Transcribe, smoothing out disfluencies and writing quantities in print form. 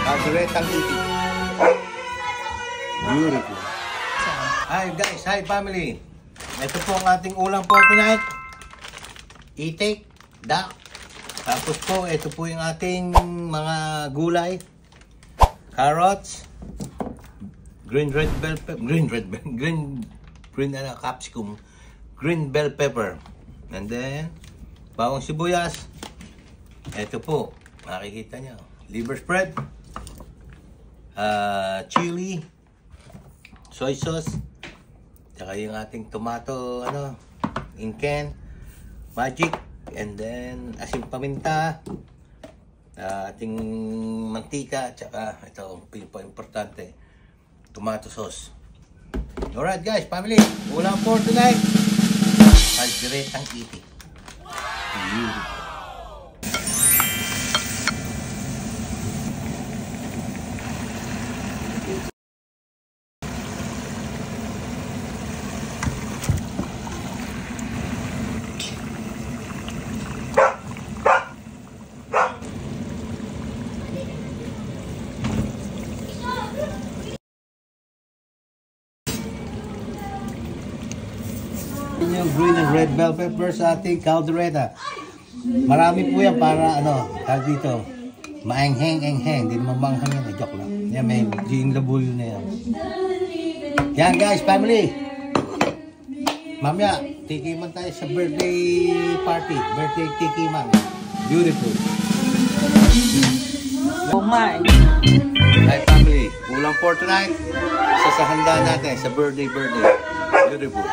Calderetang itik. Beautiful. Hi guys, hi family. Ito po ang ating ulam for tonight. Itik, duck. Tapos po, ito po yung ating mga gulay. Carrots, green capsicum, green bell pepper, and then bawang sibuyas. Ito po, makikita nyo, liver spread, chili, soy sauce, tsaka yung ating tomato, in can, magic, and then asin paminta, ating mantika, tsaka ito, importante, tomato sauce. Alright guys, family, ulam for tonight, calderetang itik. Beautiful. Yung green and red bell pepper sa ating caldereta. Marami po yan para dito. Maengheng-engheng. Hindi naman manghang yan. Joke lang. Yan, may GMW na yan. Yan guys, family. Mamaya, tikiman tayo sa birthday party. Birthday tikiman. Beautiful. Oh my. Hi family. Ulam for tonight. Sa handa natin sa birthday. Beautiful.